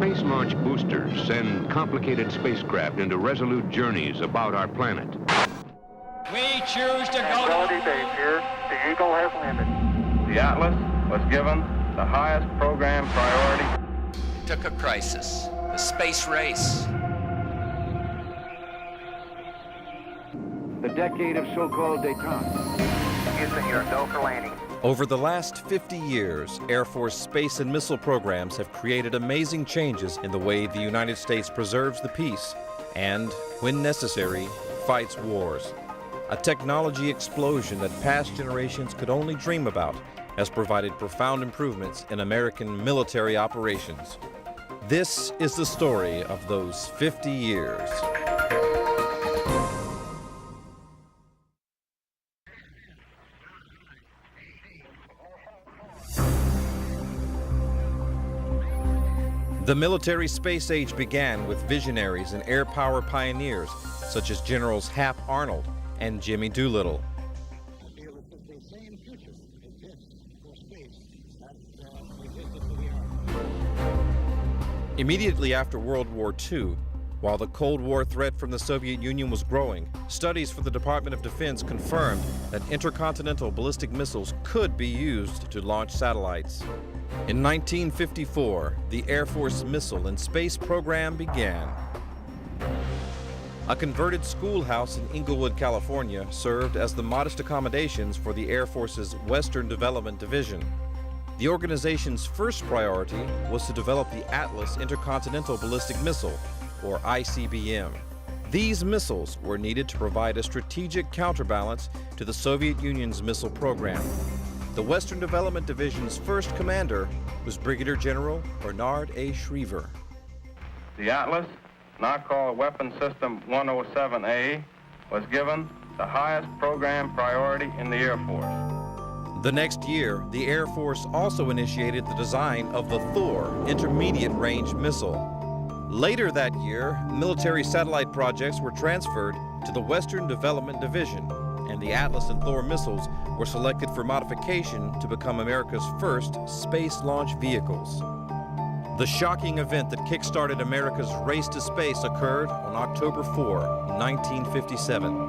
Space launch boosters send complicated spacecraft into resolute journeys about our planet. We choose to go Tranquility Base here. The Eagle has landed. The Atlas was given the highest program priority. It took a crisis, the space race. The decade of so-called détente. Houston, you're go for landing. Over the last 50 years, Air Force space and missile programs have created amazing changes in the way the United States preserves the peace and, when necessary, fights wars. A technology explosion that past generations could only dream about has provided profound improvements in American military operations. This is the story of those 50 years. The military space age began with visionaries and air power pioneers such as Generals Hap Arnold and Jimmy Doolittle. Immediately after World War II, while the Cold War threat from the Soviet Union was growing, studies for the Department of Defense confirmed that intercontinental ballistic missiles could be used to launch satellites. In 1954, the Air Force Missile and Space Program began. A converted schoolhouse in Inglewood, California, served as the modest accommodations for the Air Force's Western Development Division. The organization's first priority was to develop the Atlas Intercontinental Ballistic Missile, or ICBM. These missiles were needed to provide a strategic counterbalance to the Soviet Union's missile program. The Western Development Division's first commander was Brigadier General Bernard A. Schriever. The Atlas, now called Weapon System 107A, was given the highest program priority in the Air Force. The next year, the Air Force also initiated the design of the Thor Intermediate Range Missile. Later that year, military satellite projects were transferred to the Western Development Division, and the Atlas and Thor missiles were selected for modification to become America's first space launch vehicles. The shocking event that kick-started America's race to space occurred on October 4, 1957.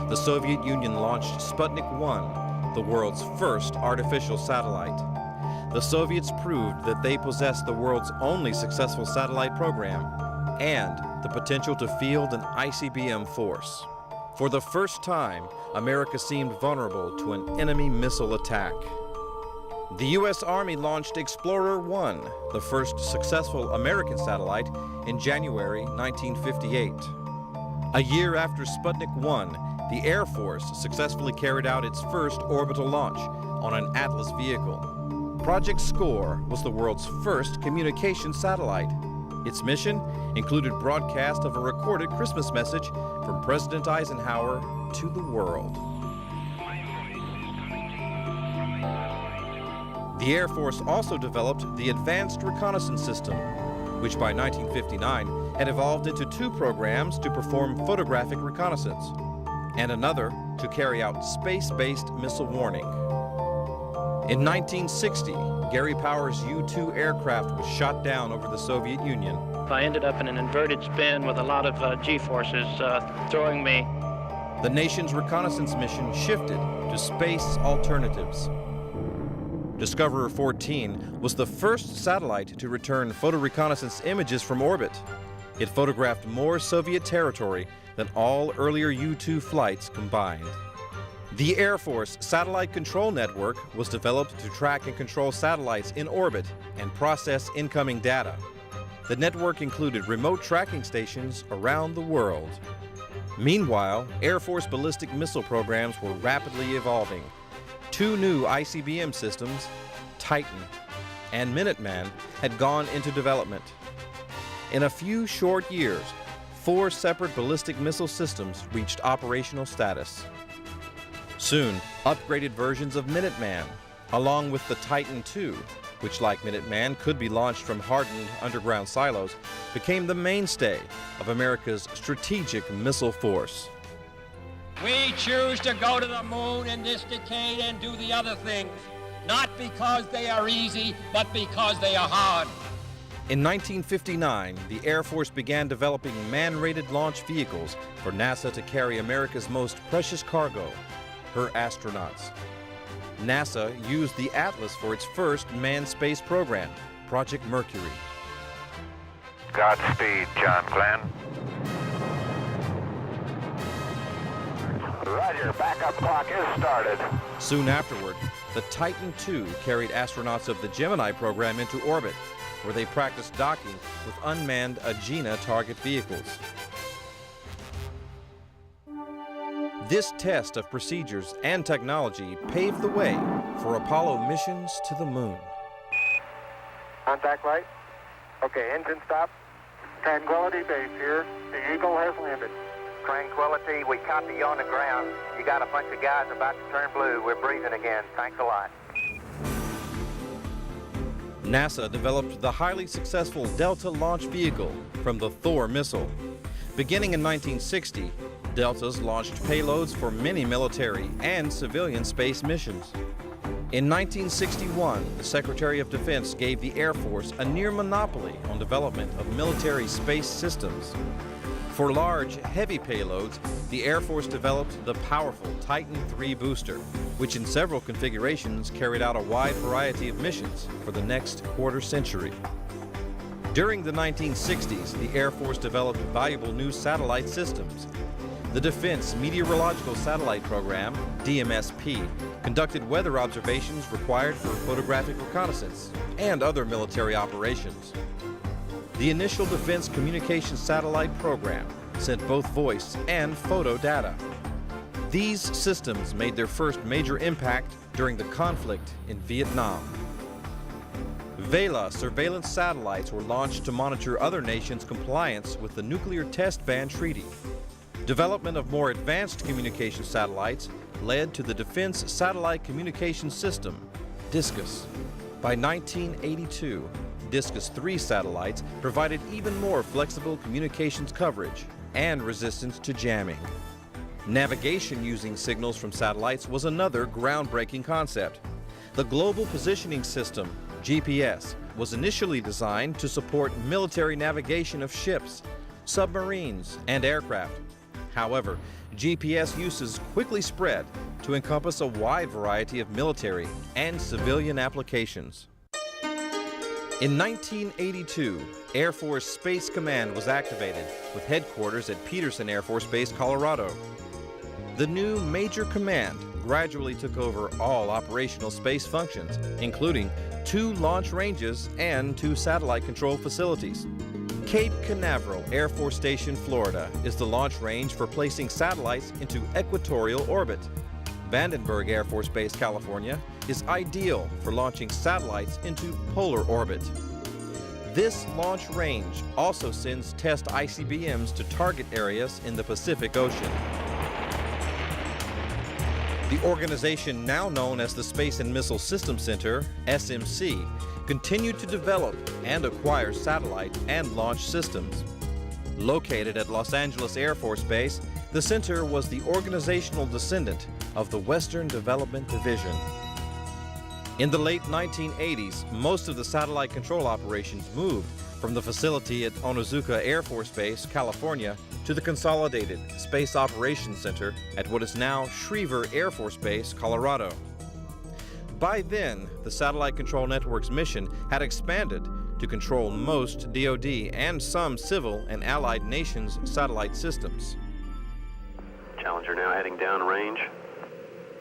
The Soviet Union launched Sputnik 1, the world's first artificial satellite. The Soviets proved that they possessed the world's only successful satellite program and the potential to field an ICBM force. For the first time, America seemed vulnerable to an enemy missile attack. The U.S. Army launched Explorer 1, the first successful American satellite, in January 1958. A year after Sputnik 1, the Air Force successfully carried out its first orbital launch on an Atlas vehicle. Project SCORE was the world's first communication satellite. Its mission included broadcast of a recorded Christmas message from President Eisenhower to the world. The Air Force also developed the Advanced Reconnaissance System, which by 1959 had evolved into two programs to perform photographic reconnaissance, and another to carry out space-based missile warning. In 1960, Gary Powers' U-2 aircraft was shot down over the Soviet Union. I ended up in an inverted spin with a lot of G-forces throwing me. The nation's reconnaissance mission shifted to space alternatives. Discoverer 14 was the first satellite to return photo reconnaissance images from orbit. It photographed more Soviet territory than all earlier U-2 flights combined. The Air Force Satellite Control Network was developed to track and control satellites in orbit and process incoming data. The network included remote tracking stations around the world. Meanwhile, Air Force ballistic missile programs were rapidly evolving. Two new ICBM systems, Titan and Minuteman, had gone into development. In a few short years, 4 separate ballistic missile systems reached operational status. Soon, upgraded versions of Minuteman, along with the Titan II, which like Minuteman could be launched from hardened underground silos, became the mainstay of America's strategic missile force. We choose to go to the moon in this decade and do the other things, not because they are easy, but because they are hard. In 1959, the Air Force began developing man-rated launch vehicles for NASA to carry America's most precious cargo, her astronauts. NASA used the Atlas for its first manned space program, Project Mercury. Godspeed, John Glenn. Roger, backup clock is started. Soon afterward, the Titan II carried astronauts of the Gemini program into orbit, where they practiced docking with unmanned Agena target vehicles. This test of procedures and technology paved the way for Apollo missions to the moon. Contact light. Okay, engine stop. Tranquility Base here. The Eagle has landed. Tranquility, we copy you on the ground. You got a bunch of guys about to turn blue. We're breathing again. Thanks a lot. NASA developed the highly successful Delta launch vehicle from the Thor missile. Beginning in 1960, Deltas launched payloads for many military and civilian space missions. In 1961, the Secretary of Defense gave the Air Force a near monopoly on development of military space systems. For large, heavy payloads, the Air Force developed the powerful Titan III booster, which in several configurations carried out a wide variety of missions for the next quarter century. During the 1960s, the Air Force developed valuable new satellite systems. The Defense Meteorological Satellite Program, DMSP, conducted weather observations required for photographic reconnaissance and other military operations. The initial Defense Communications Satellite Program sent both voice and photo data. These systems made their first major impact during the conflict in Vietnam. Vela surveillance satellites were launched to monitor other nations' compliance with the Nuclear Test Ban Treaty. Development of more advanced communication satellites led to the Defense Satellite Communication System, DISCUS. By 1982, DISCUS 3 satellites provided even more flexible communications coverage and resistance to jamming. Navigation using signals from satellites was another groundbreaking concept. The Global Positioning System, GPS, was initially designed to support military navigation of ships, submarines, and aircraft. However, GPS uses quickly spread to encompass a wide variety of military and civilian applications. In 1982, Air Force Space Command was activated with headquarters at Peterson Air Force Base, Colorado. The new Major Command gradually took over all operational space functions, including 2 launch ranges and 2 satellite control facilities. Cape Canaveral Air Force Station, Florida, is the launch range for placing satellites into equatorial orbit. Vandenberg Air Force Base, California, is ideal for launching satellites into polar orbit. This launch range also sends test ICBMs to target areas in the Pacific Ocean. The organization now known as the Space and Missile Systems Center, SMC, continued to develop and acquire satellite and launch systems. Located at Los Angeles Air Force Base, the center was the organizational descendant of the Western Development Division. In the late 1980s, most of the satellite control operations moved from the facility at Onizuka Air Force Base, California, to the Consolidated Space Operations Center at what is now Schriever Air Force Base, Colorado. By then, the Satellite Control Network's mission had expanded to control most DoD and some civil and allied nations' satellite systems. Challenger now heading downrange.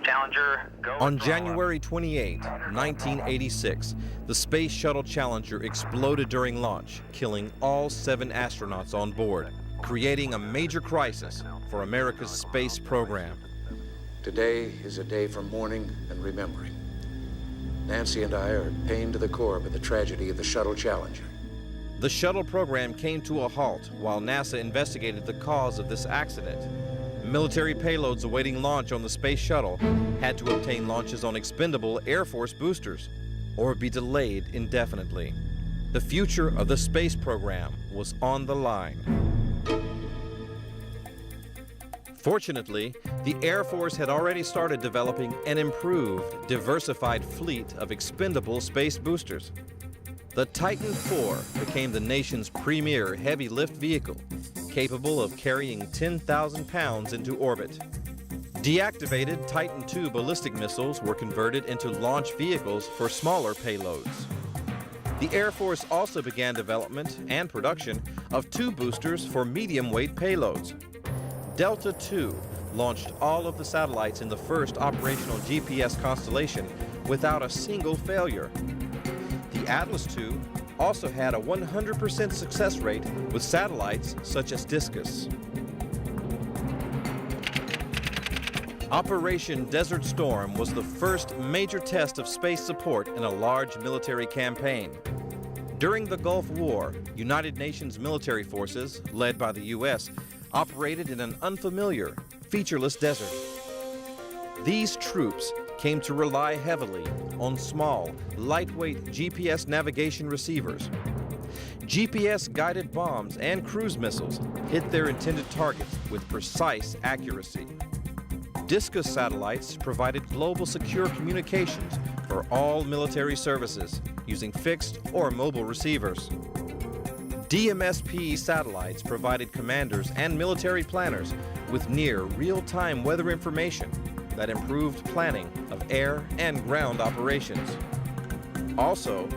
Challenger, go. On January 28, 1986, the Space Shuttle Challenger exploded during launch, killing all 7 astronauts on board, creating a major crisis for America's space program. Today is a day for mourning and remembering. Nancy and I are pained to the core by the tragedy of the Shuttle Challenger. The shuttle program came to a halt while NASA investigated the cause of this accident. Military payloads awaiting launch on the space shuttle had to obtain launches on expendable Air Force boosters or be delayed indefinitely. The future of the space program was on the line. Fortunately, the Air Force had already started developing an improved, diversified fleet of expendable space boosters. The Titan IV became the nation's premier heavy lift vehicle, capable of carrying 10,000 pounds into orbit. Deactivated Titan II ballistic missiles were converted into launch vehicles for smaller payloads. The Air Force also began development and production of 2 boosters for medium-weight payloads. Delta II launched all of the satellites in the first operational GPS constellation without a single failure. The Atlas II also had a 100% success rate with satellites such as Discus. Operation Desert Storm was the first major test of space support in a large military campaign. During the Gulf War, United Nations military forces, led by the U.S., operated in an unfamiliar, featureless desert. These troops came to rely heavily on small, lightweight GPS navigation receivers. GPS-guided bombs and cruise missiles hit their intended targets with precise accuracy. Discus satellites provided global secure communications for all military services using fixed or mobile receivers. DMSP satellites provided commanders and military planners with near real-time weather information that improved planning of air and ground operations. Also,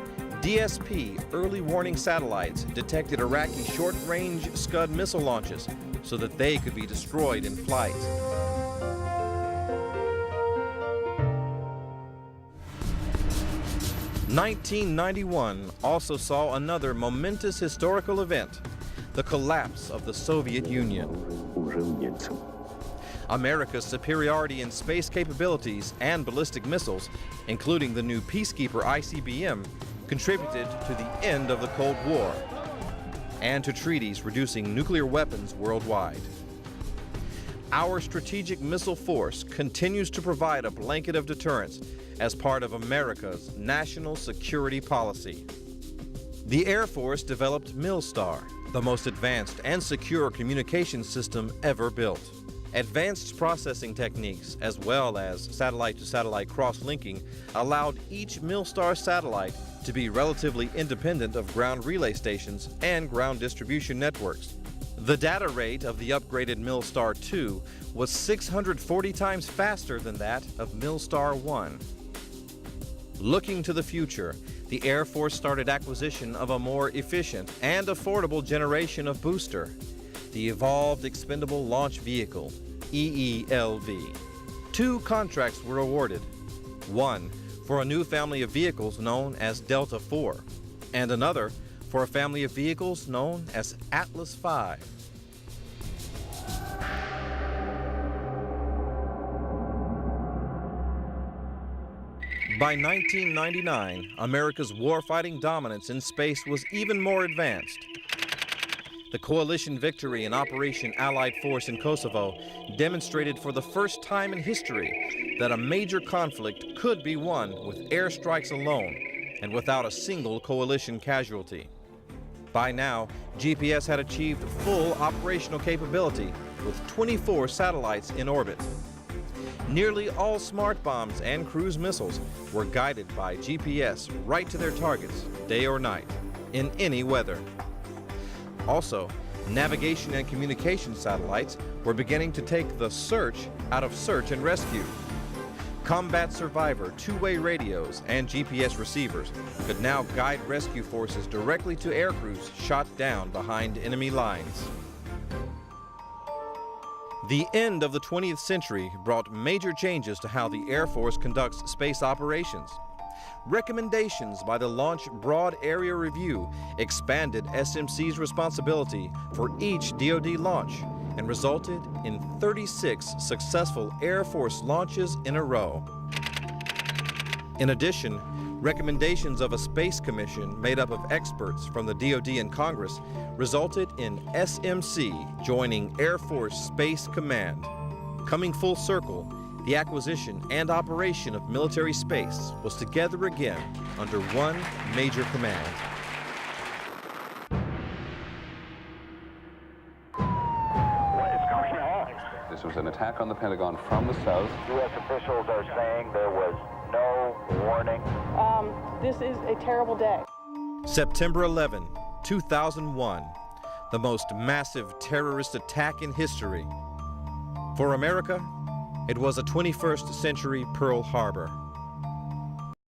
DSP early warning satellites detected Iraqi short-range Scud missile launches so that they could be destroyed in flight. (1991) also saw another momentous historical event, the collapse of the Soviet Union. America's superiority in space capabilities and ballistic missiles, including the new peacekeeper ICBM, contributed to the end of the Cold War and to treaties reducing nuclear weapons worldwide. Our strategic missile force continues to provide a blanket of deterrence as part of America's national security policy. The Air Force developed MILSTAR, the most advanced and secure communication system ever built. Advanced processing techniques, as well as satellite-to-satellite cross-linking, allowed each MILSTAR satellite to be relatively independent of ground relay stations and ground distribution networks. The data rate of the upgraded MILSTAR 2 was 640 times faster than that of MILSTAR 1. Looking to the future, the Air Force started acquisition of a more efficient and affordable generation of booster, the Evolved Expendable Launch Vehicle, EELV. 2 contracts were awarded, one for a new family of vehicles known as Delta IV, and another for a family of vehicles known as Atlas V. By 1999, America's warfighting dominance in space was even more advanced. The coalition victory in Operation Allied Force in Kosovo demonstrated for the first time in history that a major conflict could be won with airstrikes alone and without a single coalition casualty. By now, GPS had achieved full operational capability with 24 satellites in orbit. Nearly all smart bombs and cruise missiles were guided by GPS right to their targets, day or night, in any weather. Also, navigation and communication satellites were beginning to take the search out of search and rescue. Combat Survivor two-way radios and GPS receivers could now guide rescue forces directly to aircrews shot down behind enemy lines. The end of the 20th century brought major changes to how the Air Force conducts space operations. Recommendations by the Launch Broad Area Review expanded SMC's responsibility for each DoD launch and resulted in 36 successful Air Force launches in a row. In addition, recommendations of a space commission made up of experts from the DoD and Congress resulted in SMC joining Air Force Space Command. Coming full circle, the acquisition and operation of military space was together again under one major command. What is going on? This was an attack on the Pentagon from the south. U.S. officials are saying there was no warning. This is a terrible day. September 11, 2001, the most massive terrorist attack in history. For America, it was a 21st century Pearl Harbor.